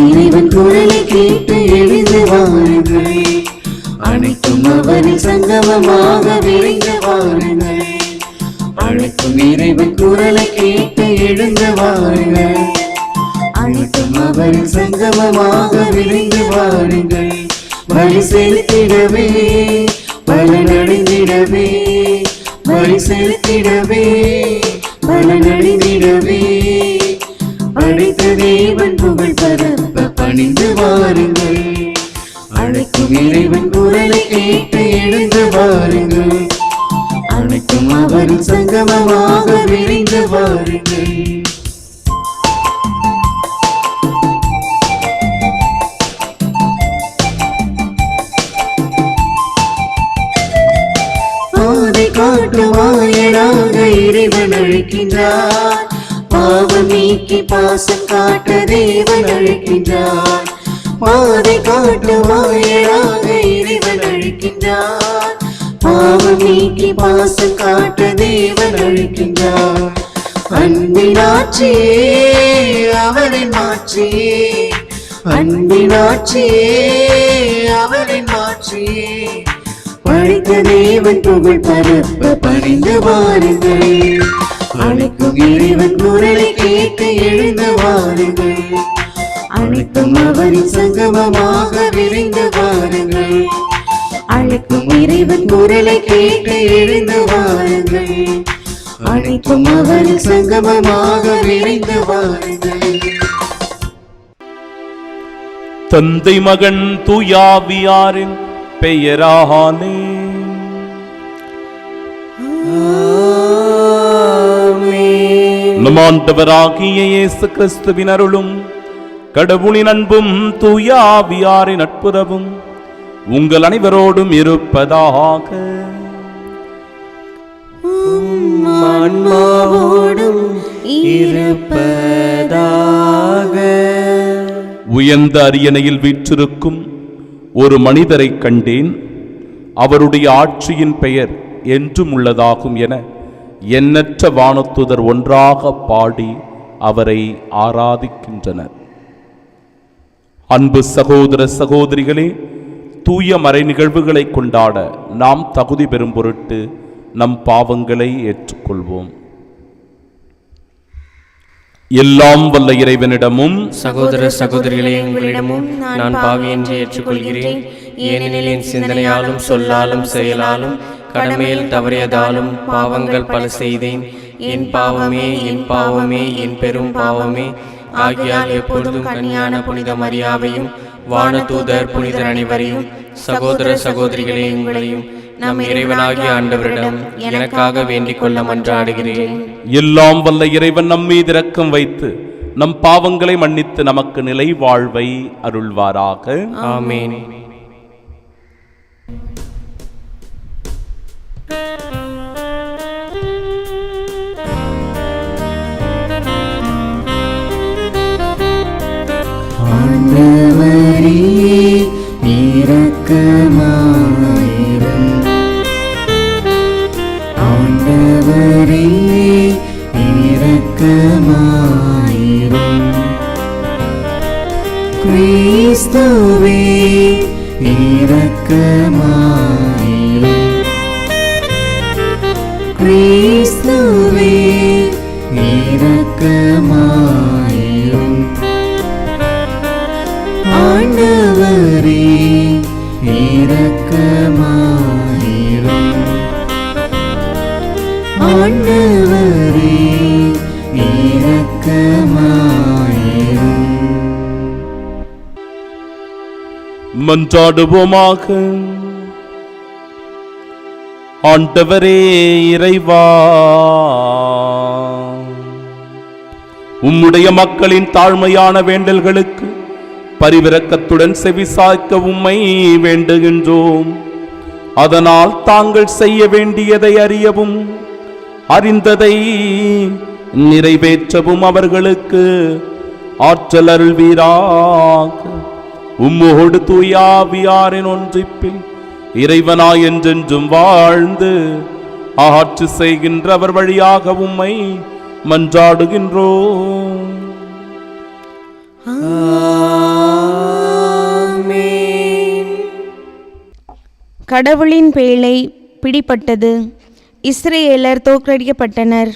இறைவன் குரலை கேட்டு எழுந்து வாருங்கள், அனைத்தும் அவரின் சங்கமமாக விரைந்து வாருங்கள். அழைக்கும் இறைவன் குரலை கேட்டு எழுந்து வாருங்கள், அனைத்தும் அவரின் சங்கமமாக விரைந்து வாருங்கள். வழி செலுத்திடவே பலனடைந்திடவே, வழி செலுத்திடவே பலனடைந்திடவே, அழைத்த தேவன் புகழ் பரப்ப பணிந்து வாருங்கள். அழைக்கும் இறைவன் குரலை கேட்டு எழுந்து வாருங்கள், அனைத்தும் அவரின் சங்கமமாக விரைந்து வாருங்கள். பாதை காட்டும் வாயனாக இறைவன் அழைக்கின்றார், பாவம் நீக்கி பாசம் காட்ட தேவன் அழைக்கின்றார். பாதை காட்டும் வாயனாக இறைவன் அழைக்கின்றார், பாவம் நீக்கி பாசம் காட்ட தேவன் அழைக்கின்றார். அன்பின் ஆட்சியே அவரின் மாட்சியே, அன்பின் ஆட்சியே அவரின் மாட்சியே, படைத்த தேவன் புகழ் பரப்ப பணிந்து வாருங்கள். அழைக்கும் இறைவன் குரலை கேட்டு எழுந்து வாருங்கள், அனைத்தும் அவரின் சங்கமமாக விரைந்து வாருங்கள். அழைக்கும் இறைவன் குரலை கேட்டு எழுந்து வாருங்கள், அனைத்தும் அவரின் சங்கமமாக விரைந்து வாருங்கள். தந்தை மகன் தூயாவியாரின் பெயராலே நம் ஆண்டவராகிய இயேசு கிறிஸ்துவின் அருளும் கடவுளின் அன்பும் தூயாவியாரின் நட்புறவும் உங்கள் அனைவரோடும் இருப்பதாக. ஆன்மாவோடும் இருப்பதாக. உயர்ந்த அரியணையில் வீற்றிருக்கும் ஒரு மனிதரை கண்டேன், அவருடைய ஆட்சியின் பெயர் என்றும் உள்ளதாகும் என எண்ணற்ற வானத்துதர் ஒன்றாக பாடி அவரை ஆராதிக்கின்றனர். அன்பு சகோதர சகோதரிகளே, தூய மறை நிகழ்வுகளை கொண்டாட நாம் தகுதி பெறும் பொருட்டு நம் பாவங்களை ஏற்றுக்கொள்வோம். எல்லாம் வல்ல இறைவனிடமும் சகோதர சகோதரிகளே உங்களிடமும் நான் பாவி என்று ஏற்றுக்கொள்கிறேன். ஏனெனில் என் சிந்தனையாலும் சொல்லாலும் செயலாலும் கடமையில் தவறியதாலும் பாவங்கள் பல செய்தேன். என் பாவமே என் பாவமே என் பெரும் பாவமே. ஆகியால் எப்பொழுதும் கன்னியான புனித மரியாவையும் வானதூதர் புனிதர் அனைவரையும் சகோதர சகோதரிகளே உங்களையும் நம் இறைவனாகிய ஆண்டவரிடம் எனக்காக வேண்டிக் கொள்ள மன்றாடுகிறேன். எல்லாம் வல்ல இறைவன் நம் மீது இரக்கம் வைத்து நம் பாவங்களை மன்னித்து நமக்கு நிலை வாழ்வை அருள்வாராக. ஆமென். ஆண்டவரே இரக்கமாயிரும், ஆண்டவரே இரக்கமாயிரும், கிறிஸ்துவே இரக்கமாயிரும், கிறிஸ்துவே இரக்கமாயிரும், ஆண்டவரே இரக்கமாயிரும், ஆண்டவரே இரக்கமாயிரும். மன்றாடுவோமாக. ஆண்டவரே இறைவா, உம்முடைய மக்களின் தாழ்மையான வேண்டல்களுக்கு பரிவிரக்கத்துடன் செவிசாய்க்க உம்மை வேண்டுகின்றோம். அதனால் தாங்கள் செய்ய வேண்டியதை அறியவும் அறிந்ததை நிறைவேற்றவும் அவர்களுக்கு ஆற்றல் அருள்வீராக. உம்மோடு தூயாவியாரின் ஒன்றிப்பில் இறைவனாய் என்றென்றும் வாழ்ந்து ஆட்சி செய்கின்றவர் வழியாக உம்மை மன்றாடுகின்றோம். கடவுளின் பேழை பிடிபட்டது. இஸ்ரேலர் தோற்கடிக்கப்பட்டனர்.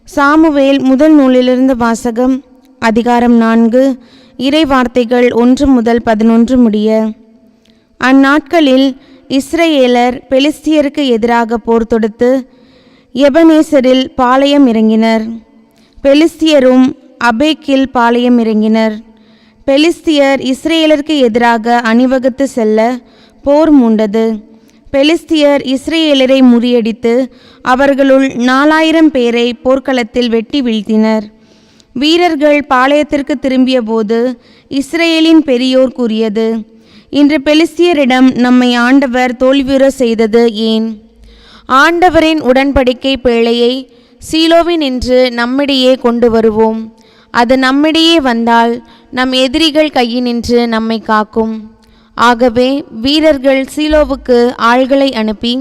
சாமுவேல் முதல் நூலிலிருந்து வாசகம். அதிகாரம் 4, இறை வார்த்தைகள் 1 முதல் 11 முடிய. அந்நாட்களில் இஸ்ரேலர் பெலிஸ்தியருக்கு எதிராக போர் தொடுத்து எபனேசரில் பாளையம் இறங்கினர். பெலிஸ்தியரும் அபேக்கில் பாளையம் இறங்கினர். பெலிஸ்தியர் இஸ்ரேலருக்கு எதிராக அணிவகுத்து செல்ல போர் மூண்டது. பெலிஸ்தியர் இஸ்ரேலரை முறியடித்து அவர்களுள் 4000 பேரை போர்க்களத்தில் வெட்டி வீழ்த்தினர். வீரர்கள் பாளையத்திற்கு திரும்பிய போது இஸ்ரேலின் பெரியோர் கூறியது, இன்று பெலிஸ்தியரிடம் நம்மை ஆண்டவர் தோல்வியுற செய்தது ஏன்? ஆண்டவரின் உடன்படிக்கை பேழையை சீலோவினின்று நம்மிடையே கொண்டு வருவோம். அது நம்மிடையே வந்தால் நம் எதிரிகள் கையினின்று நம்மை காக்கும். ஆகவே வீரர்கள் சீலோவுக்கு ஆள்களை அனுப்பி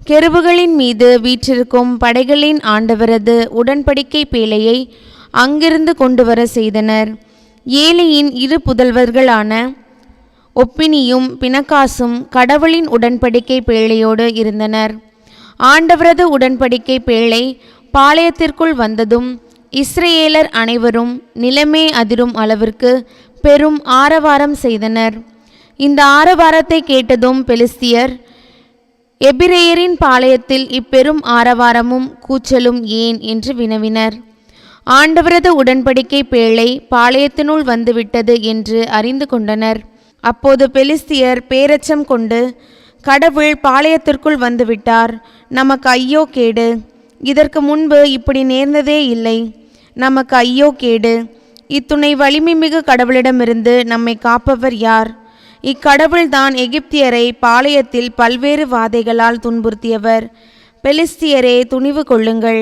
கெருபுகளின் மீது வீற்றிருக்கும் படைகளின் ஆண்டவரது உடன்படிக்கை பேழையை அங்கிருந்து கொண்டு வர செய்தனர். ஏலியின் 2 புதல்வர்களான ஒப்பினியும் பினகாசும் கடவுளின் உடன்படிக்கை பேழையோடு இருந்தனர். ஆண்டவரது உடன்படிக்கை பேழை பாளையத்திற்குள் வந்ததும் இஸ்ரேலர் அனைவரும் நிலமே அதிரும் அளவிற்கு பெரும் ஆரவாரம் செய்தனர். இந்த ஆரவாரத்தை கேட்டதும் பெலிஸ்தியர், எபிரேயரின் பாளையத்தில் இப்பெரும் ஆரவாரமும் கூச்சலும் ஏன் என்று வினவினர். ஆண்டவரது உடன்படிக்கை பேழை பாளையத்தினுள் வந்துவிட்டது என்று அறிந்து கொண்டனர். அப்போது பெலிஸ்தியர் பேரச்சம் கொண்டு, கடவுள் பாளையத்திற்குள் வந்துவிட்டார், நமக்கு ஐயோ கேடு, இதற்கு முன்பு இப்படி நேர்ந்ததே இல்லை, நமக்கு ஐயோ கேடு, இத்துணை வலிமை மிகு கடவுளிடமிருந்து நம்மை காப்பவர் யார்? இக்கடவுள்தான் எகிப்தியரை பாளையத்தில் பல்வேறு வாதைகளால் துன்புறுத்தியவர். பெலிஸ்தியரே, துணிவு கொள்ளுங்கள்,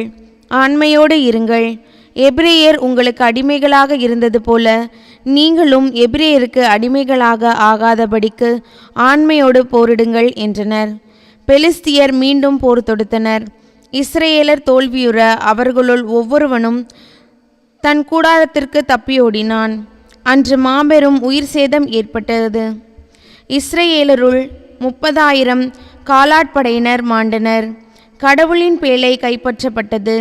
ஆண்மையோடு இருங்கள். எபிரேயர் உங்களுக்கு அடிமைகளாக இருந்தது போல நீங்களும் எபிரேயருக்கு அடிமைகளாக ஆகாதபடிக்கு ஆண்மையோடு போரிடுங்கள் என்றனர். பெலிஸ்தியர் மீண்டும் போர் தொடுத்தனர். இஸ்ரேலர் தோல்வியுற அவர்களுள் ஒவ்வொருவனும் தன் கூடாரத்திற்கு தப்பியோடினான். அன்று மாபெரும் உயிர் சேதம் ஏற்பட்டது. இஸ்ரேலருள் 30,000 காலாட்படையினர் மாண்டனர். கடவுளின் பேழை கைப்பற்றப்பட்டது.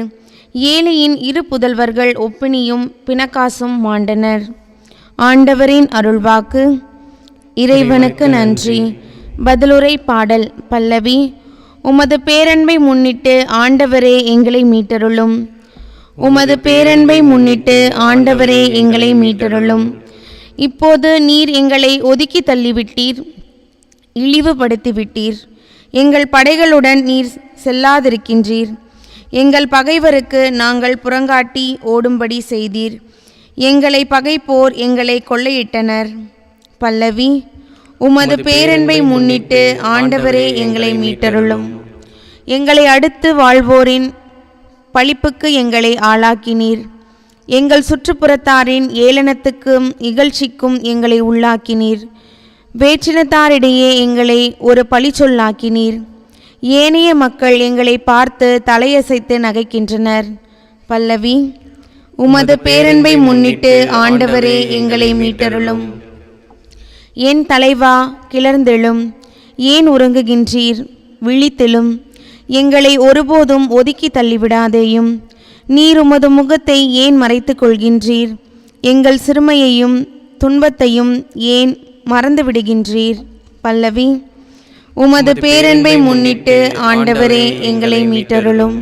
ஏலியின் 2 புதல்வர்கள் ஒப்பினியும் பினகாசும் மாண்டனர். ஆண்டவரின் அருள்வாக்கு. இறைவனுக்கு நன்றி. பதிலுரை பாடல். பல்லவி. உமது பேரன்பை முன்னிட்டு ஆண்டவரே எங்களை மீட்டருளும். உமது பேரன்பை முன்னிட்டு ஆண்டவரே எங்களை மீட்டருளும். இப்போது நீர் எங்களை ஒதுக்கி தள்ளிவிட்டீர், இழிவுபடுத்திவிட்டீர். எங்கள் படைகளுடன் நீர் செல்லாதிருக்கின்றீர். எங்கள் பகைவருக்கு நாங்கள் புறங்காட்டி ஓடும்படி செய்தீர். எங்களை பகைப்போர் எங்களை கொள்ளையிட்டனர். பல்லவி. உமது பேரன்பை முன்னிட்டு ஆண்டவரே எங்களை மீட்டருளும். எங்களை அடுத்து வாழ்வோரின் பழிப்புக்கு எங்களை ஆளாக்கினீர். எங்கள் சுற்றுப்புறத்தாரின் ஏளனத்துக்கும் இகழ்ச்சிக்கும் எங்களை உள்ளாக்கினீர். வேற்றினத்தாரிடையே எங்களை ஒரு பழிச்சொல்லாக்கினீர். ஏனைய மக்கள் எங்களை பார்த்து தலையசைத்து நகைக்கின்றனர். பல்லவி. உமது பேரன்பை முன்னிட்டு ஆண்டவரே எங்களை மீட்டருளும். என் தலைவா, கிளர்ந்தெழும். ஏன் உறங்குகின்றீர்? விழித்தெழும். எங்களை ஒருபோதும் ஒதுக்கி தள்ளிவிடாதேயும். நீர் உமது முகத்தை ஏன் மறைத்து கொள்கின்றீர்? எங்கள் சிறுமையையும் துன்பத்தையும் ஏன் மறந்துவிடுகின்றீர்? பல்லவி. உமது பேரன்பை முன்னிட்டு ஆண்டவரே எங்களை மீட்டருளும்.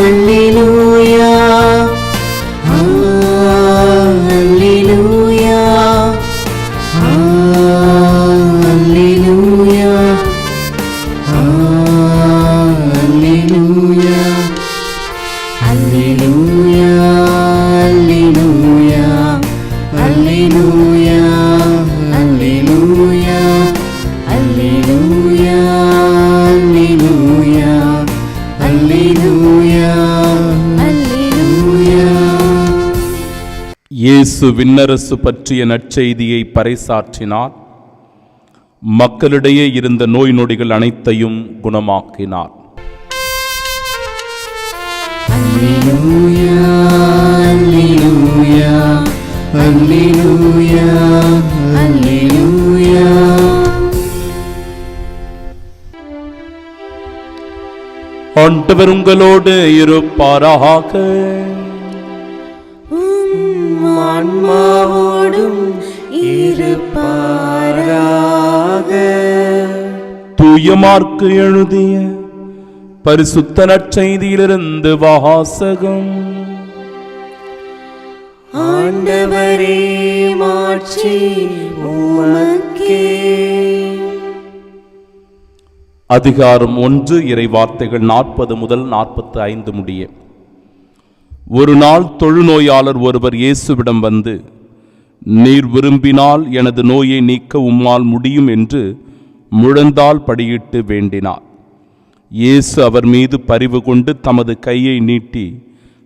Alleluia, Alleluia, Alleluia, Alleluia. இயேசு விண்ணரசு பற்றிய நற்செய்தியை பறைசாற்றினார். மக்களிடையே இருந்த நோய் நொடிகள் அனைத்தையும் குணமாக்கினார். அல்லேலூயா, அல்லேலூயா, அல்லேலூயா, அல்லேலூயா. ஆண்டவர் உங்களோடு இருப்பாராக. ஆன்மாவோடும் இருப்பாராக. தூய மார்க்கு எழுதிய பரிசுத்த நற்செய்தியிலிருந்து வாசகம். ஆண்டவரே, மாட்சி உமக்கே. அதிகாரம் 1, இறை வார்த்தைகள் 40 முதல் 45 முடிய. ஒரு நாள் தொழுநோயாளர் ஒருவர் இயேசுவிடம் வந்து, நீர் விரும்பினால் எனது நோயை நீக்க உம்மால் முடியும் என்று முழந்தால் படியிட்டு வேண்டினார். இயேசு அவர் மீது பரிவு கொண்டு தமது கையை நீட்டி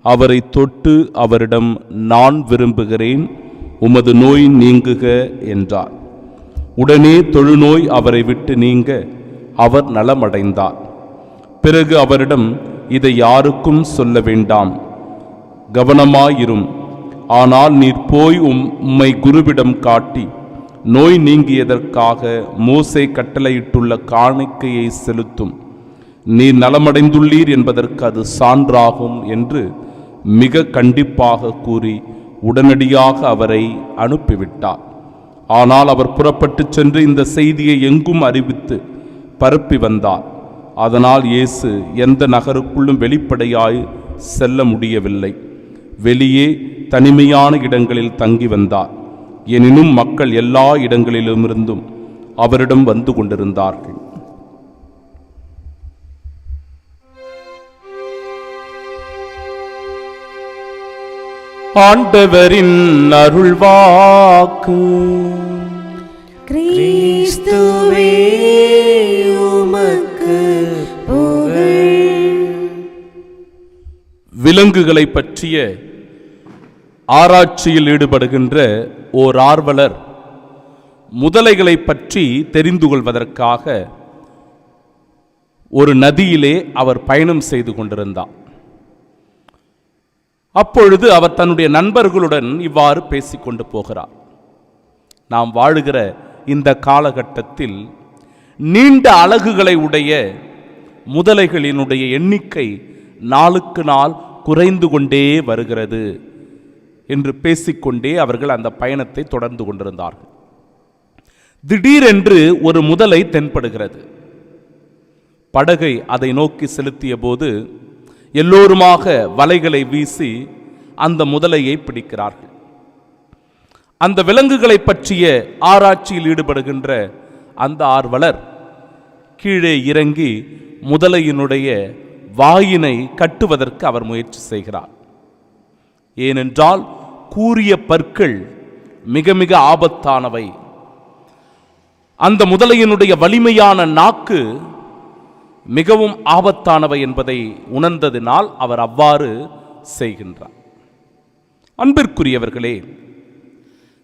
அவரை தொட்டு அவரிடம், நான் விரும்புகிறேன், உமது நோய் நீங்குக என்றார். உடனே தொழுநோய் அவரை விட்டு நீங்க அவர் நலமடைந்தார். பிறகு அவரிடம், இதை யாருக்கும் சொல்ல வேண்டாம், கவனமாயிரும். ஆனால் நீர் போய் உம்மை குருவிடம் காட்டி நோய் நீங்கியதற்காக மோசே கட்டளையிட்டுள்ள காணிக்கையை செலுத்தும். நீர் நலமடைந்துள்ளீர் என்பதற்கு அது சான்றாகும் என்று மிக கண்டிப்பாக கூறி உடனடியாக அவரை அனுப்பிவிட்டார். ஆனால் அவர் புறப்பட்டு சென்று இந்த செய்தியை எங்கும் அறிவித்து பரப்பி வந்தார். அதனால் இயேசு எந்த நகருக்குள்ளும் வெளிப்படையாய் செல்ல முடியவில்லை. வெளியே தனிமையான இடங்களில் தங்கி வந்தார். எனினும் மக்கள் எல்லா இடங்களிலுமிருந்தும் அவரிடம் வந்து கொண்டிருந்தார்கள். ஆண்டவரின் அருள்வாக்கு. கிறிஸ்துவே, உமக்கு புகழ். விலங்குகளை பற்றிய ஆராய்ச்சியில் ஈடுபடுகின்ற ஓர் ஆர்வலர் முதலைகளை பற்றி தெரிந்து கொள்வதற்காக ஒரு நதியிலே அவர் பயணம் செய்து கொண்டிருந்தார். அப்பொழுது அவர் தன்னுடைய நண்பர்களுடன் இவ்வாறு பேசிக்கொண்டு போகிறார். நாம் வாழுகிற இந்த காலகட்டத்தில் நீண்ட அலகுகளை உடைய முதலைகளினுடைய எண்ணிக்கை நாளுக்கு நாள் குறைந்து கொண்டே வருகிறது என்று பேசிக்கொண்டே அவர்கள் அந்த பயணத்தை தொடர்ந்து கொண்டிருந்தார்கள். திடீரென்று ஒரு முதலை தென்படுகிறது. படகை அதை நோக்கி செலுத்திய போது எல்லோருமாக வலைகளை வீசி அந்த முதலையை பிடிக்கிறார்கள். அந்த விலங்குகளை பற்றிய ஆராய்ச்சியில் ஈடுபடுகின்ற அந்த ஆர்வலர் கீழே இறங்கி முதலையினுடைய வாயினை கட்டுவதற்கு அவர் முயற்சி செய்கிறார். ஏனென்றால் கூரிய பற்கள் மிக மிக ஆபத்தானவை. அந்த முதலையினுடைய வலிமையான நாக்கு மிகவும் ஆபத்தானவை என்பதை உணர்ந்ததினால் அவர் அவ்வாறு செய்கின்றார். அன்பிற்குரியவர்களே,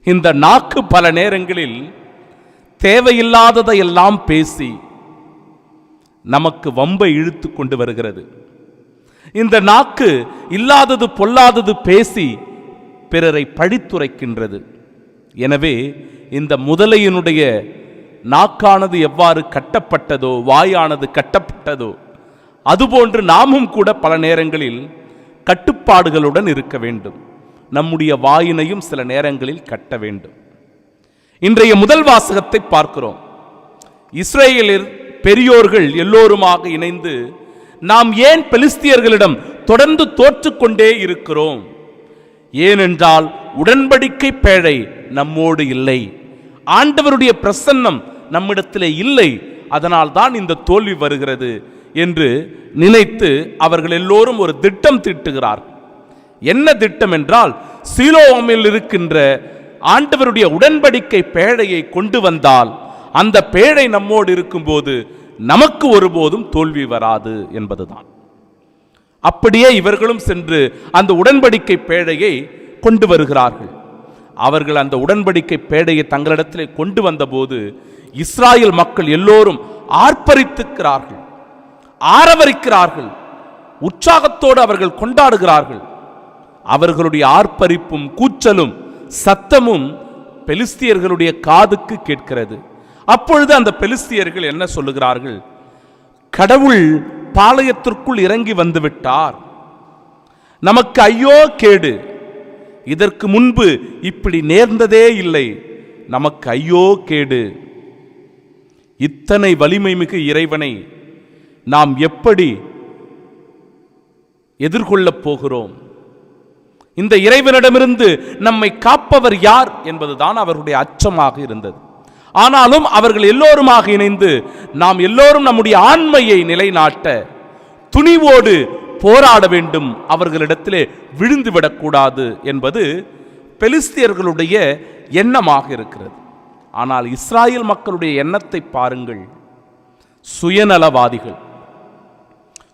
இந்த நாக்கு பல நேரங்களில் தேவையில்லாததையெல்லாம் பேசி நமக்கு வம்பை இழுத்து கொண்டு வருகிறது. இந்த நாக்கு இல்லாதது பொல்லாதது பேசி பிறரை பழித்துரைக்கின்றது. எனவே இந்த முதலையினுடைய நாக்கானது எவ்வாறு கட்டப்பட்டதோ, வாயானது கட்டப்பட்டதோ, அதுபோன்று நாமும் கூட பல நேரங்களில் கட்டுப்பாடுகளுடன் இருக்க வேண்டும். நம்முடைய வாயினையும் சில நேரங்களில் கட்ட வேண்டும். இன்றைய முதல் வாசகத்தை பார்க்கிறோம். இஸ்ரேலில் பெரியோர்கள் எல்லோருமாக இணைந்து, நாம் ஏன் பெலிஸ்தியர்களிடம் தொடர்ந்து தோற்றுக்கொண்டே இருக்கிறோம்? ஏனென்றால் உடன்படிக்கை பேழை நம்மோடு இல்லை, ஆண்டவருடைய பிரசன்னம் நம்மிடத்திலே இல்லை, அதனால் தான் இந்த தோல்வி வருகிறது என்று நினைத்து அவர்கள் எல்லோரும் ஒரு திட்டம் தீட்டுகிறார். என்ன திட்டம் என்றால், சீலோவில் இருக்கின்ற ஆண்டவருடைய உடன்படிக்கை பேழையை கொண்டு வந்தால் அந்த பேழை நம்மோடு இருக்கும்போது நமக்கு ஒருபோதும் தோல்வி வராது என்பதுதான். அப்படியே இவர்களும் சென்று அந்த உடன்படிக்கை பேழையை கொண்டு வருகிறார்கள். அவர்கள் அந்த உடன்படிக்கை பேடையை தங்களிடத்திலே கொண்டு வந்தபோது இஸ்ராயேல் மக்கள் எல்லோரும் ஆர்ப்பரித்துக்கிறார்கள், ஆரவரிக்கிறார்கள், உற்சாகத்தோடு அவர்கள் கொண்டாடுகிறார்கள். அவர்களுடைய ஆர்ப்பரிப்பும் கூச்சலும் சத்தமும் பெலிஸ்தியர்களுடைய காதுக்கு கேட்கிறது. அப்பொழுது அந்த பெலிஸ்தியர்கள் என்ன சொல்லுகிறார்கள்? கடவுள் பாளையத்திற்குள் இறங்கி வந்துவிட்டார், நமக்கு ஐயோ கேடு, இதற்கு முன்பு இப்படி நேர்ந்ததே இல்லை, நமக்கு ஐயோ கேடு. இத்தனை வலிமை மிகு இறைவனை நாம் எப்படி எதிர்கொள்ளப் போகிறோம்? இந்த இறைவனிடமிருந்து நம்மை காப்பவர் யார் என்பதுதான் அவர்களுடைய அச்சமாக இருந்தது. ஆனாலும் அவர்கள் எல்லோருமாக இணைந்து நாம் எல்லோரும் நம்முடைய ஆண்மையை நிலைநாட்ட துணிவோடு போராட வேண்டும், அவர்களிடத்திலே விழுந்துவிடக்கூடாது என்பது பெலிஸ்தியர்களுடைய எண்ணமாக இருக்கிறது. ஆனால் இஸ்ராயேல் மக்களுடைய எண்ணத்தை பாருங்கள். சுயநலவாதிகள்,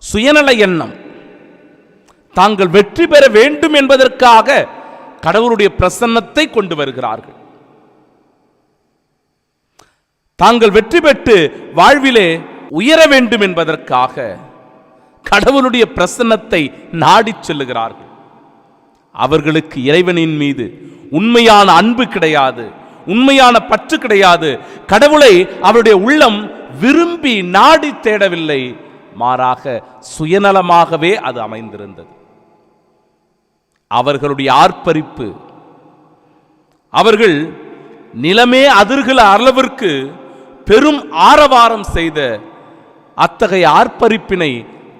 சுயநல எண்ணம். தாங்கள் வெற்றி பெற வேண்டும் என்பதற்காக கடவுளுடைய பிரசன்னத்தை கொண்டு வருகிறார்கள். தாங்கள் வெற்றி பெற்று வாழ்விலே உயர வேண்டும் என்பதற்காக கடவுளுடைய பிரசன்னத்தை நாடிச் செல்லுகிறார்கள். அவர்களுக்கு இறைவனின் மீது உண்மையான அன்பு கிடையாது, உண்மையான பற்று கிடையாது. கடவுளை அவருடைய உள்ளம் விரும்பி நாடி தேடவில்லை, மாறாக சுயநலமாகவே அது அமைந்திருந்தது. அவர்களுடைய ஆர்ப்பரிப்பு, அவர்கள் நிலமே அதிர்கிற அளவிற்கு பெரும் ஆரவாரம் செய்த அத்தகைய ஆர்ப்பரிப்பினை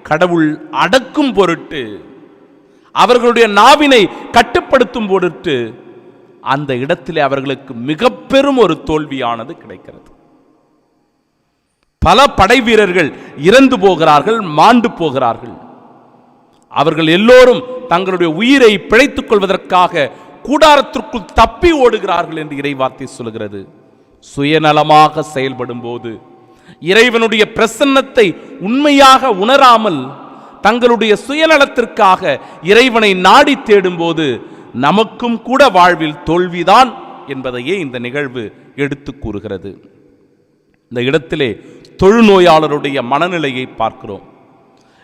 கடவுள் அடக்கும் பொருட்டு, அவர்களுடைய நாவினை கட்டுப்படுத்தும் பொருட்டு அந்த இடத்திலே அவர்களுக்கு மிக பெரும் ஒரு தோல்வியானது கிடைக்கிறது. பல படை வீரர்கள் இறந்து போகிறார்கள், மாண்டு போகிறார்கள். அவர்கள் எல்லோரும் தங்களுடைய உயிரை பிழைத்துக் கொள்வதற்காக கூடாரத்திற்குள் தப்பி ஓடுகிறார்கள் என்று இறைவார்த்தை சொல்கிறது. சுயநலமாக செயல்படும் போது, இறைவனுடைய பிரசன்னத்தை உண்மையாக உணராமல் தங்களுடைய சுயநலத்திற்காக இறைவனை நாடி தேடும் போது நமக்கும் கூட வாழ்வில் தோல்விதான் என்பதையே இந்த நிகழ்வு எடுத்து கூறுகிறது. இந்த இடத்திலே தொழுநோயாளருடைய மனநிலையை பார்க்கிறோம்.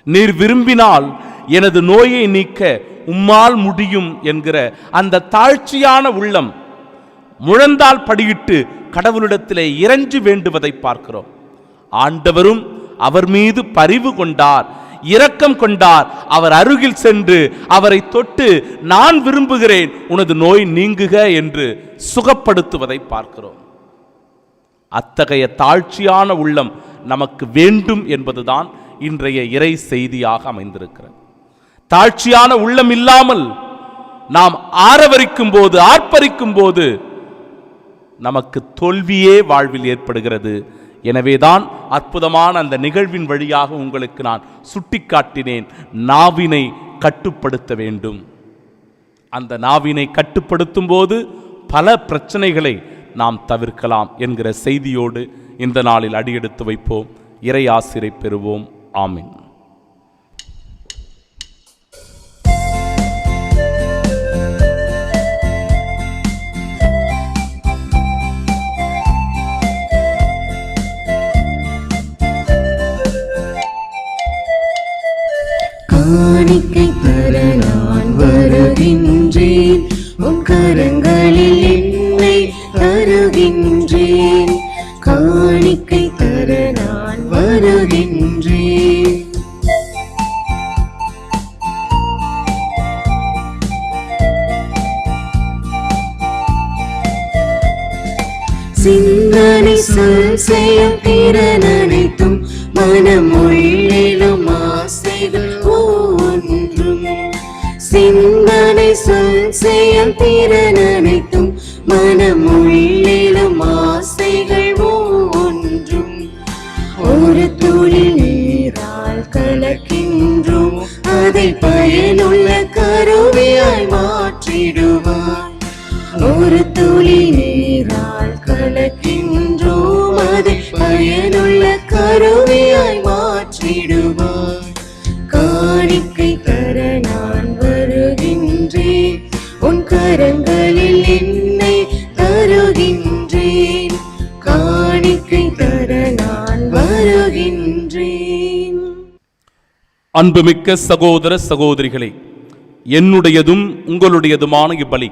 நீர் விரும்பினால் எனது நோயை நீக்க உம்மால் முடியும் என்கிற அந்த தாழ்ச்சியான உள்ளம் முழந்தால் படியிட்டு கடவுளிடத்திலே இறைஞ்சி வேண்டுவதை பார்க்கிறோம். ஆண்டவரும் அவர் மீது பரிவு கொண்டார், இரக்கம் கொண்டார். அவர் அருகில் சென்று அவரை தொட்டு நான் விரும்புகிறேன், உனது நோய் நீங்குக என்று சுகப்படுத்துவதை பார்க்கிறோம். அத்தகைய தாழ்ச்சியான உள்ளம் நமக்கு வேண்டும் என்பதுதான் இன்றைய இறை செய்தியாக அமைந்திருக்கிறது. தாழ்ச்சியான உள்ளம் இல்லாமல் நாம் ஆரவரிக்கும் போது, ஆர்ப்பரிக்கும் போது நமக்கு தோல்வியே வாழ்வில் ஏற்படுகிறது. எனவேதான் அற்புதமான அந்த நிகழ்வின் வழியாக உங்களுக்கு நான் சுட்டிக்காட்டினேன், நாவினை கட்டுப்படுத்த வேண்டும். அந்த நாவினை கட்டுப்படுத்தும் போது பல பிரச்சனைகளை நாம் தவிர்க்கலாம் என்கிற செய்தியோடு இந்த நாளில் அடியெடுத்து வைப்போம். இறை ஆசிரை பெறுவோம். ஆமீன். காணிக்கை தர நான் வருகின்றேன், உன் கரங்களில் என்னை தருகின்றேன். காணிக்கை தர நான் வருகின்றேன். சிந்தனை சொல் செயல் திறன் அனைத்தும் மனம் உள்ளிலும் ஆசைகள் ஒன்றும். சிந்தனை சொல் செயல் திறன் அனைத்தும் மனம் உள்ளிலும் ஆசைகள் ஒன்றும். ஒரு துளி நீரால் கலக்கின்றோம், அதை பயனுள்ள கருவியாய் மாற்றிடுவார். ஒரு துளி நீரால் கலக்கின்றோம், அதை பயனுள்ள கருவியாய் மாற்றிடுவார். காணிக்கை தர நான் வருகின்றேன், உன் கரங்களில் அன்புமிக்க சகோதர சகோதரிகளே, என்னுடையதும் உங்களுடையதுமான இப்பலி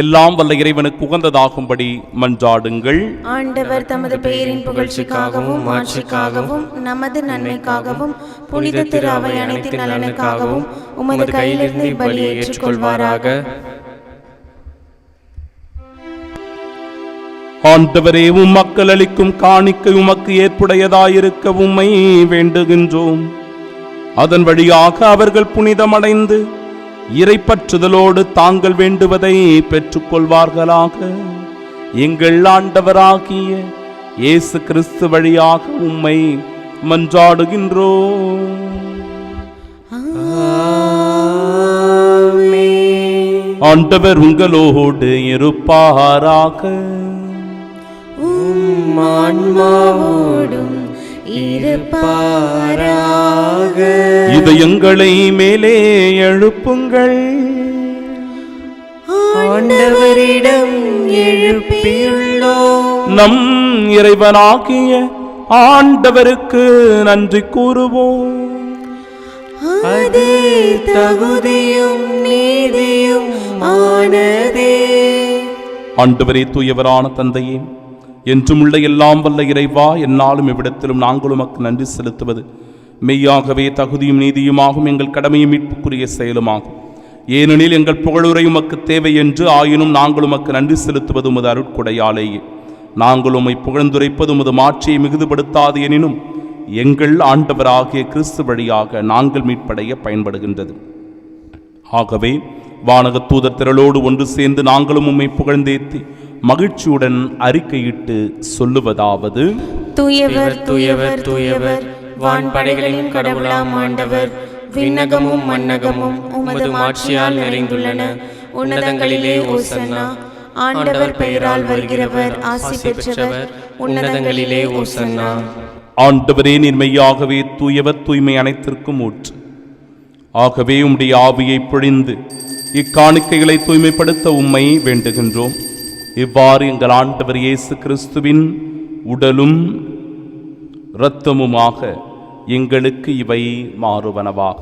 எல்லாம் வல்ல இறைவனுக்கு உகந்ததாகும்படி மன்றாடுங்கள். ஆண்டவர் தமது பெயரின் புகழ்ச்சிக்காகவும் மாட்சிக்காகவும் நமது நன்மைக்காகவும் புனித திரு அவை அனைத்தின் நலனுக்காகவும் உமது கையிலிருந்து பலியை ஏற்றுக்கொள்வாராக. ஆண்டவரே, உம் மக்கள் அளிக்கும் காணிக்கை உமக்கு ஏற்புடையதாயிருக்க உம்மை வேண்டுகின்றோம். அதன் வழியாக அவர்கள் புனிதமடைந்து இறைப்பற்றுதலோடு தாங்கள் வேண்டுவதை பெற்றுக்கொள்வார்களாக. எங்கள் ஆண்டவராகிய இயேசு கிறிஸ்து வழியாக உம்மை மன்றாடுகின்றோம். ஆண்டவர் உங்களோடு இருப்பாராக. ஆன்மாவோடும் இருப்பாராக. இதயங்களை மேலே எழுப்புங்கள். ஆண்டவரிடம் எழுப்பியுள்ளோம். நம் இறைவனாகிய ஆண்டவருக்கு நன்றி கூறுவோம். அது தகுதியும் நீதியும் ஆனதே. ஆண்டவரே, தூயவரான தந்தையே, என்றும் உள்ள எல்லாம் வல்ல இறைவா, என்னாலும் இவ்விடத்திலும் நாங்கள் உமக்கு நன்றி செலுத்துவது மெய்யாகவே தகுதியும் நீதியுமாகும், எங்கள் கடமையும் மீட்புக்குரிய செயலுமாகும். ஏனெனில் எங்கள் புகழுரை உமக்கு தேவை என்று ஆயினும் நாங்கள் உமக்கு நன்றி செலுத்துவது உமது அருட்கொடையாலேயே. நாங்கள் உம்மை புகழ்ந்துரைப்பது உமது மாட்சியை மிகுதுபடுத்தாது எனினும் எங்கள் ஆண்டவராகிய கிறிஸ்து வழியாக நாங்கள் மீட்படைய பயன்படுகின்றது. ஆகவே வானக தூதர் திரளோடு ஒன்று சேர்ந்து நாங்களும் உம்மை புகழ்ந்தேத்தி மகிழ்ச்சியுடன் அறிக்கையிட்டு சொல்லுவதாவது: தூயவர் தூயவர் தூயவர், வான்படைகளின் கடவுளாம் ஆண்டவர். விண்ணகமும் மண்ணகமும் உமது மாட்சியால் நிறைந்துள்ளன. உன்னதங்களிலே ஓசன்னா. ஆண்டவர் பெயரால் வருகிறவர் ஆசி பெற்றவர். உன்னதங்களிலே ஓசன்னா. ஆண்டவரே, நீர் மெய்யாகவே தூயவர், தூய்மை அனைத்திற்கும் ஊற்று. ஆகவே உம்முடைய ஆவியை பொழிந்து இக்காணிக்கைகளை தூய்மைப்படுத்த உம்மை வேண்டுகின்றோம். இவ்வாறு எங்கள் ஆண்டவர் இயேசு கிறிஸ்துவின் உடலும் இரத்தமுமாக எங்களுக்கு இவை மாறுவனவாக.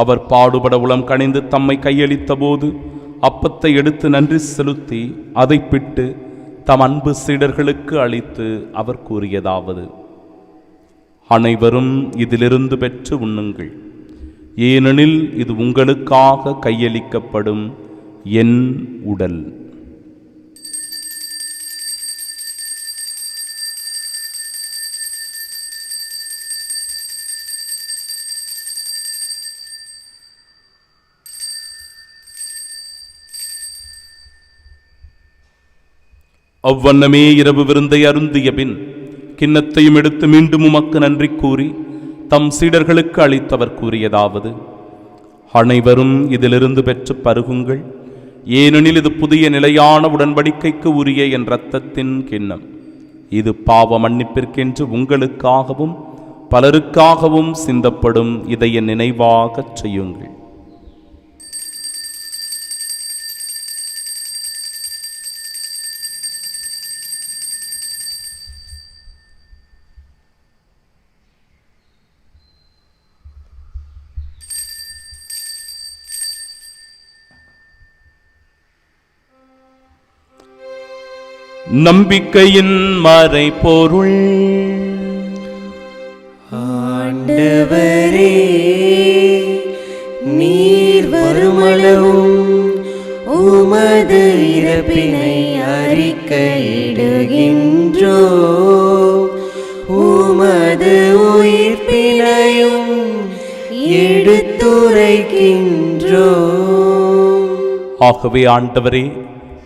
அவர் பாடுபட உளம் கனிந்து தம்மை கையளித்த போது அப்பத்தை எடுத்து நன்றி செலுத்தி அதை பிட்டு தம் அன்பு சீடர்களுக்கு அளித்து அவர் கூறியதாவது: அனைவரும் இதிலிருந்து பெற்று உண்ணுங்கள், ஏனெனில் இது உங்களுக்காக கையளிக்கப்படும் என் உடல். அவ்வண்ணமே இரவு விருந்தை அருந்திய பின் கிண்ணத்தையும் எடுத்து மீண்டும் உமக்கு நன்றி கூறி தம் சீடர்களுக்கு அளித்தவர் கூறியதாவது: அனைவரும் இதிலிருந்து பெற்று பருகுங்கள், ஏனெனில் இது புதிய நிலையான உடன்படிக்கைக்கு உரிய என் இரத்தத்தின் கிண்ணம். இது பாவ மன்னிப்பிற்கென்று உங்களுக்காகவும் பலருக்காகவும் சிந்தப்படும். இதை என் நினைவாகச் செய்யுங்கள். நம்பிக்கையின் மறைபொருள். ஆண்டவரே, நீர் வருமளவும் உமது இறப்பினை அறிக்கையிடுகின்றோ, உமது உயிர்ப்பினையும் எடுத்துரைக்கின்றோ. ஆகவே ஆண்டவரே,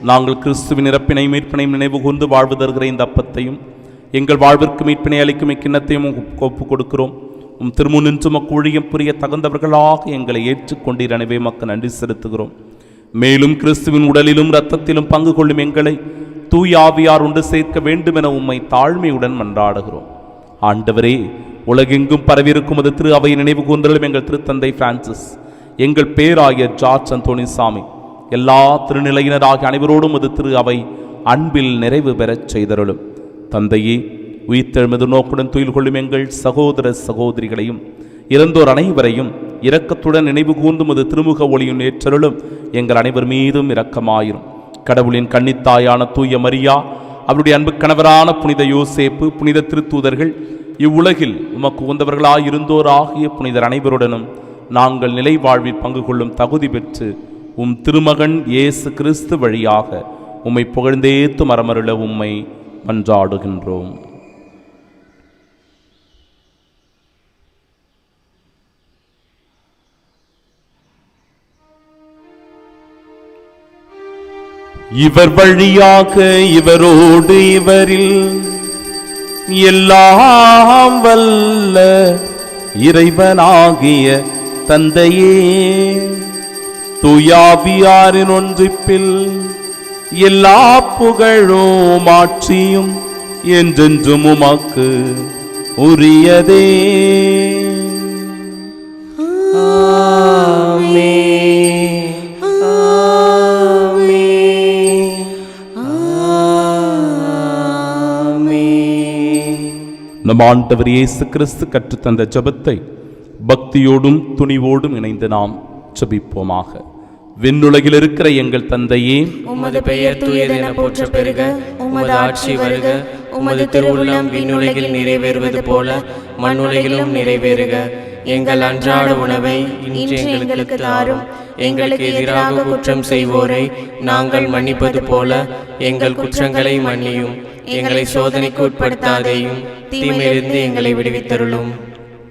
நாங்கள் கிறிஸ்துவின் இறப்பினை மீட்பினை நினைவு கூர்ந்து வாழ்வு தருகிற இந்த அப்பத்தையும் எங்கள் வாழ்விற்கு மீட்பினை அளிக்கும் இக்கிண்ணத்தையும் ஒப்புக் கொடுக்கிறோம். உம் திருமுன் நின்று மக்கு ஊழியம் புரிய தகுந்தவர்களாக எங்களை ஏற்றுக்கொண்டீர். எனவே மக்கு நன்றி செலுத்துகிறோம். மேலும் கிறிஸ்துவின் உடலிலும் இரத்தத்திலும் பங்கு கொள்ளும் எங்களை தூய் ஆவியார் ஒன்று சேர்க்க வேண்டும் என உம்மை தாழ்மையுடன் மன்றாடுகிறோம். ஆண்டவரே, உலகெங்கும் பரவியிருக்கும் அது திரு அவை நினைவு கூர்ந்தலும் எங்கள் திருத்தந்தை பிரான்சிஸ், எங்கள் பேராயர் ஜார்ஜ் அந்தோணிசாமி, எல்லா திருநிலையினராகிய அனைவரோடும் அது திரு அவை அன்பில் நிறைவு பெறச் செய்தருளும். தந்தையே, உயிர்த்தெழுமது நோக்குடன் துயில் கொள்ளும் எங்கள் சகோதர சகோதரிகளையும் இறந்தோர் அனைவரையும் இரக்கத்துடன் நினைவு கூர்ந்து உமது திருமுக ஒளியும் ஏற்றருளும். எங்கள் அனைவர் மீதும் இரக்கமாயிரும். கடவுளின் கன்னித்தாயான தூய மரியா, அவருடைய அன்பு கணவரான புனித யோசேப்பு, புனித திருத்தூதர்கள், இவ்வுலகில் உமக்கு உகந்தவர்களாயிருந்தோர் ஆகிய புனிதர் அனைவருடனும் நாங்கள் நிலை வாழ்வில் பங்கு கொள்ளும் தகுதி பெற்று உம் திருமகன் இயேசு கிறிஸ்து வழியாக உம்மை புகழ்ந்தேத்து மரமருள உம்மை மன்றாடுகின்றோம். இவர் வழியாக இவரோடு இவரில் எல்லாம் வல்ல இறைவனாகிய தந்தையே, தூயாவியாரின் ஒன்றிப்பில் எல்லா புகழும் ஆட்சியும் என்றென்றும் உமக்கு உரியதே. நம் ஆண்டவர் இயேசு கிறிஸ்து கற்றுத்தந்த ஜெபத்தை பக்தியோடும் துணிவோடும் இணைந்து நாம் ஜெபிப்போமாக. விண்ணுலகில் இருக்கிற எங்கள் தந்தையே, உமது பெயர் தூயதென போற்ற பெருக, உமது ஆட்சி வருக, உமது திருவுள்ளம் விண்ணுலகில் நிறைவேறுவது போல மண்ணுலகிலும் நிறைவேறுக. எங்கள் அன்றாட உணவை இன்று எங்களுக்கு தாரும். எங்களுக்கு எதிராக குற்றம் செய்வோரை நாங்கள் மன்னிப்பது போல எங்கள் குற்றங்களை மன்னியும். எங்களை சோதனைக்கு உட்படுத்தாதேயும், தீமையிலிருந்து எங்களை விடுவித்தருளும்.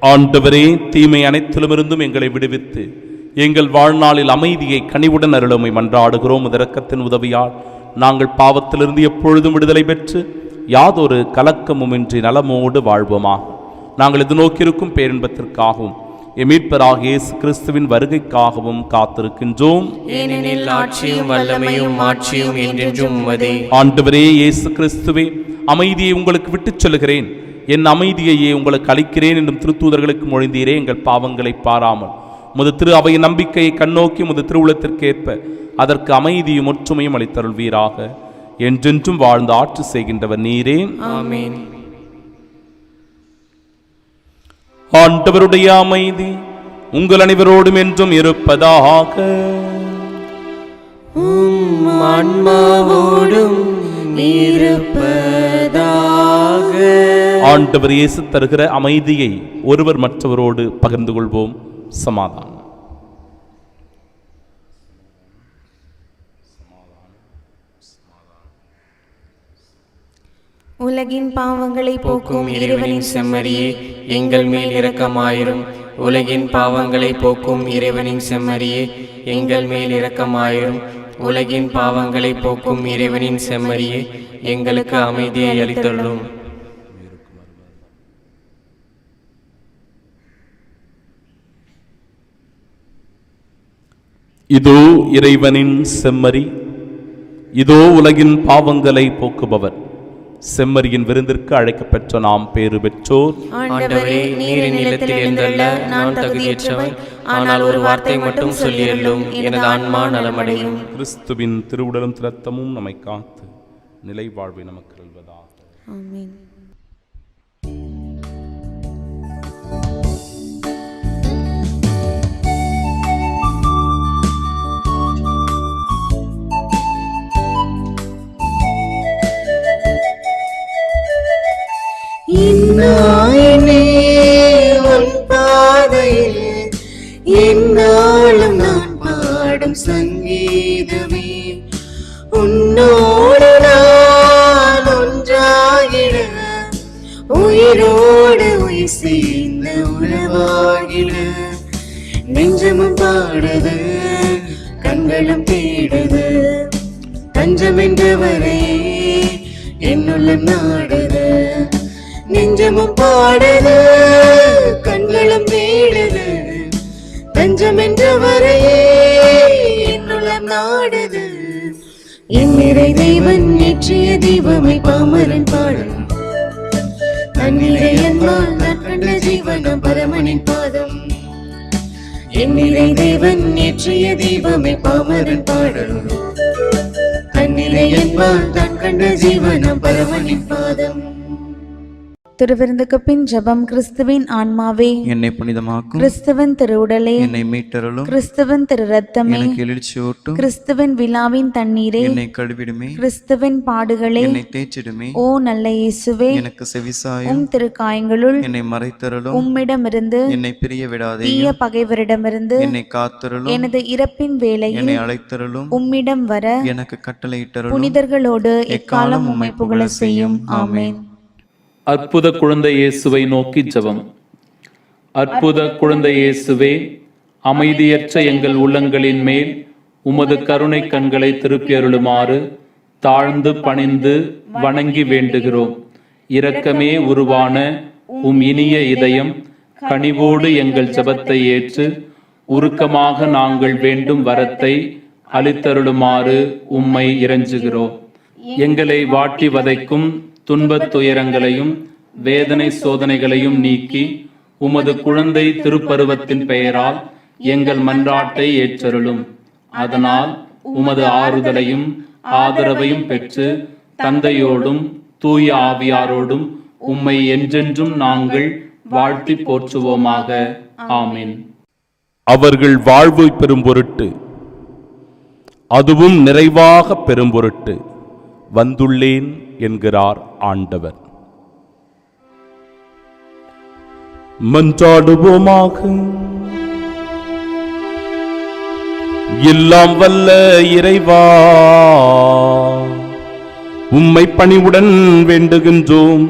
ஆண்டவரே, தீமை அனைத்திலுமிருந்தும் எங்களை விடுவித்து எங்கள் வாழ்நாளில் அமைதியை கனிவுடன் அருளுமை மன்றாடுகிறோம். இரக்கத்தின் உதவியால் நாங்கள் பாவத்திலிருந்து எப்பொழுதும் விடுதலை பெற்று யாதொரு கலக்கமுமின்றி நலமோடு வாழ்வோமா. நாங்கள் எதிர்நோக்கியிருக்கும் பேரின்பத்திற்காகவும் மீட்பராக இயேசு கிறிஸ்துவின் வருகைக்காகவும் காத்திருக்கின்றோம். ஏனெனில் ஆட்சியும் வல்லமையும் மாட்சியும் என்றென்றும் உமதே. ஆண்டவரே இயேசு கிறிஸ்துவே, அமைதியை உங்களுக்கு விட்டுச் சொல்கிறேன், என் அமைதியையே உங்களுக்கு அளிக்கிறேன் என்றும் திருத்தூதர்களுக்கு மொழிந்தீரே. எங்கள் பாவங்களை பாராமல் முது திரு அவையின் நம்பிக்கையை கண்ணோக்கி முது திருவுளத்திற்கேற்ப அதற்கு அமைதியும் ஒற்றுமையும் அளித்தருள்வீராக. என்றென்றும் வாழ்ந்து ஆட்சி செய்கின்றவர் நீரே. ஆமென். ஆண்டவருடைய அமைதி உங்கள் அனைவரோடும் என்றும் இருப்பதாக. ஆன்மாவோடும் இருப்பதாக. ஆண்டவர் இயேசு தருகிற அமைதியை ஒருவர் மற்றவரோடு பகிர்ந்து கொள்வோம். சமாதானம். உலகின் பாவங்களை போக்கும் இறைவனின் செம்மறியே, எங்கள் மேல் இரக்கமாயிரும். உலகின் பாவங்களை போக்கும் இறைவனின் செம்மறியே, எங்கள் மேல் இரக்கமாயிரும். உலகின் பாவங்களை போக்கும் இறைவனின் செம்மறியே, எங்களுக்கு அமைதியை அளித்தருளும். இதோ இறைவனின் செம்மறி, இதோ உலகின் பாவங்களை போக்குபவர். செம்மறியின் விருந்திற்கு அழைக்கப்பெற்ற நாம் பேறு பெற்றோர். ஆண்டவரே, நீரின் நிலத்தில் எழுந்தருள நான் தகுதியற்றவன். ஆனால் ஒரு வார்த்தை மட்டும் சொல்லியருளும், எனது ஆன்மா நலமடையும். கிறிஸ்துவின் திருவுடலும் இரத்தமும் நம்மை காத்து நிலை வாழ்வை நமக்கு அருள்வதாக. ஆமென். என்னாலும் நான் பாடும் சங்கீதமே, உன்னோடு நான் ஒன்றாகிட, உயிரோடு உயிர் சேர்ந்த உறவாகிட. நெஞ்சமும் பாடுது, கண்களும் தேடுது, தஞ்சம் என்றவரே என்னுள்ளம் நாடுது. நெஞ்சமும் பாடுது, கண்களும் தேடுது, தஞ்சம் என்றவரையே என்னுள்ளம் நாடுது. என் நிறை தெய்வன் ஏற்றிய தீபமை பாமரன் பாடும், தன்னிறை அன்பால் நான் கண்ட ஜீவனம் பரமனின் பாதம். என் நிறை தெய்வன் ஏற்றிய தீபமை பாமரன் பாடும், தன்னிறை அன்பால் நான் கண்ட ஜீவனம் பரமனின் பாதம். திருவிருந்துக்கு பின் ஜெபம். கிறிஸ்துவின் ஆன்மாவே என்னை புனிதமாக்கும். கிறிஸ்துவின் திருவுடலே என்னை மீட்டருளும். கிறிஸ்துவின் திரு ரத்தமே எனக்கு எழுச்சியூட்டும். கிறிஸ்துவின் விழாவின் தண்ணீரே என்னை கழுவிடுமே. கிறிஸ்துவின் பாடுகளே என்னை தேய்ச்சிடுமே. ஓ நல்ல இயேசுவே, எனக்கு செவிசாயும். உம் திருக்காயங்களுள் என்னை மறைத்தருளும். உம்மிடமிருந்து என்னை பிரிய விடாதே. தீய பகைவரிடமிருந்து என்னை காத்தருளும். எனது இறப்பின் வேளையில் என்னை அழைத்தருளும். உம்மிடம் வர எனக்கு கட்டளையிட்டருளும். புனிதர்களோடு எக்காலம் உம்மை புகழ செய்யும். ஆமென். அற்புத குழந்தை இயேசுவை நோக்கி ஜெபம். அற்புத குழந்தை இயேசுவே, அமைதியற்ற எங்கள் உள்ளங்களின் மேல் உமது கருணை கண்களை திருப்பி அருளுமாறு தாழ்ந்து பணிந்து வணங்கி வேண்டுகிறோம். இரக்கமே உருவான உம் இனிய இதயம் கனிவோடு எங்கள் ஜெபத்தை ஏற்று உருக்கமாக நாங்கள் வேண்டும் வரத்தை அளித்தருளுமாறு உம்மை இறைஞ்சுகிறோம். எங்களை வாட்டி வதைக்கும் துன்பத் துயரங்களையும் வேதனை சோதனைகளையும் நீக்கி உமது குழந்தை திருப்பருவத்தின் பெயரால் எங்கள் மன்றாட்டை ஏற்றருளும். அதனால் உமது ஆறுதலையும் ஆதரவையும் பெற்று தந்தையோடும் தூய ஆவியாரோடும் உம்மை என்றென்றும் நாங்கள் வாழ்த்தி போற்றுவோமாக. ஆமீன். அவர்கள் வாழ்வு பெறும் பொருட்டு, அதுவும் நிறைவாக பெறும் பொருட்டு வந்துள்ளேன் என்கிறார் ஆண்டவர். மன்றாடுவோமாக. எல்லாம் வல்ல இறைவா, உம்மை பணிவுடன் வேண்டுகின்றோம்.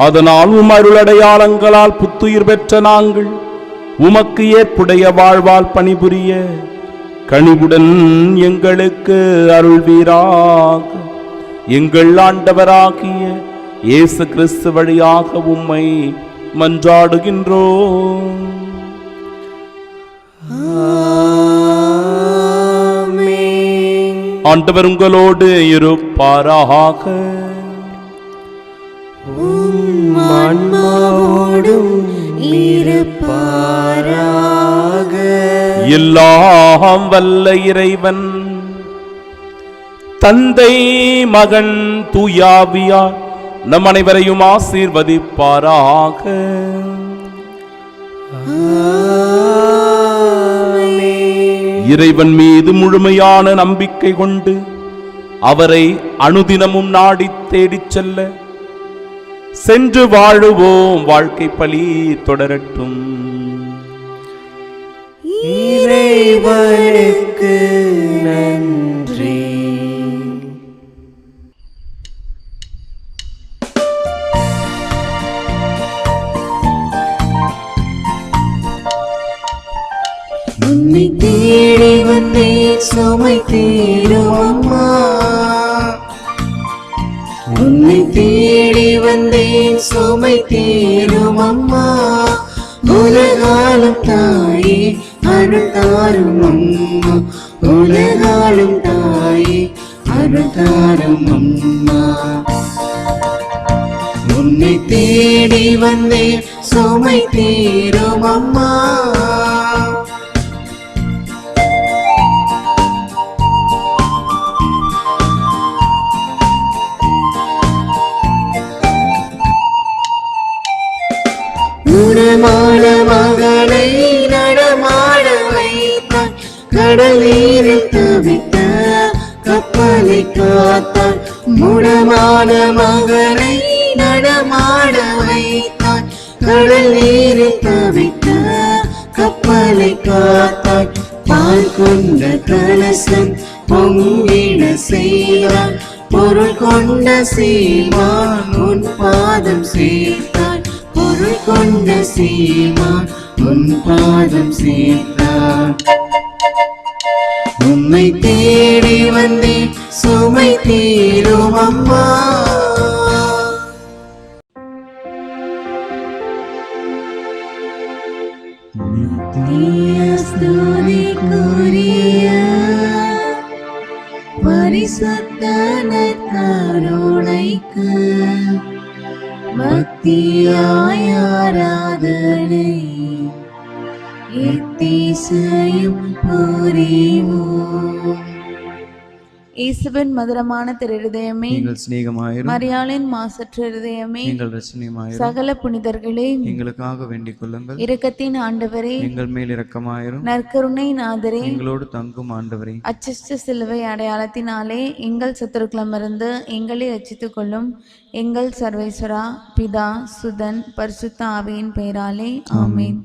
அதனால் உம் அருளடையாளங்களால் புத்துயிர் பெற்ற நாங்கள் உமக்கு ஏற்புடைய வாழ்வால் பணிபுரிய கனிவுடன் எங்களுக்கு அருள்வீராக. எங்கள் ஆண்டவராகிய இயேசு கிறிஸ்து வழியாக உம்மை மன்றாடுகின்றோம். ஆண்டவர் உங்களோடு இருப்பாராக. எல்லாம் வல்ல இறைவன் தந்தை மகன் தூயாவியார் நம் அனைவரையும் ஆசீர்வதிப்பாராக. இறைவன் மீது முழுமையான நம்பிக்கை கொண்டு அவரை அனுதினமும் நாடி தேடிச் செல்ல சென்று வாழுவோம். வாழ்க்கை பலி தொடரட்டும். இறைவனுக்கு நன்றி. உன்னை தேடி வந்தேன் சுமை தீரும் அம்மா. உன்னை தேடி வந்தேன் சுமை தீரும் அம்மா. உலகாலும் தாயே அருள் தாரும் அம்மா. உலகாலும் தாயே அருள் தாரும் அம்மா. உன்னை தேடி வந்தேன் சுமை தீரும் அம்மா. குணமான மகளை நடமாட வைத்தாய். கடல் நீரில் தவித்த கப்பலை காத்தாய். குணமான மகளை நடமாட வைத்தாய். கடல் நீரில் தவித்த கப்பலை காத்தாய். பால் கொண்ட கலசம் பொங்கிட செய்தாய். பொருள் கொண்ட சீமான் உன் பாதம் சேர்த்தாய். பொருள் கொண்ட சீமான் உன் பாதம் சேர்த்தாய். உம்மை தேடி வந்தேன் சுமை தீரும் அம்மா. ஸ்துதிக்குரிய பரிசுத்த நற்கருணைக்கு பக்தியாய் ஆராதனை எத்திசையும் புரிவோம். இயேசுவின் மதுரமான திருதயமே, எங்கள் சிநேகமாயிரும். மரியாளின் மாசற்ற இருதயமே, எங்கள் ரசனியமாயிரும். சகல புனிதர்களே, எங்களுக்காக வேண்டிக் கொள்ளுங்கள். இரக்கத்தின் ஆண்டவரே, எங்கள் மேல் இரக்கமாயிரும். நற்கருணை நாதரே, எங்களோடு தங்கும் ஆண்டவரே, அச்சிஷ்ட சிலுவை அடையாளத்தினாலே எங்கள் சத்துருக்களமிருந்து எங்களை ரட்சித்துக் கொள்ளும். எங்கள் சர்வேஸ்வரா, பிதா, சுதன், பரிசுத்த ஆவியின் பெயராலே ஆமென்.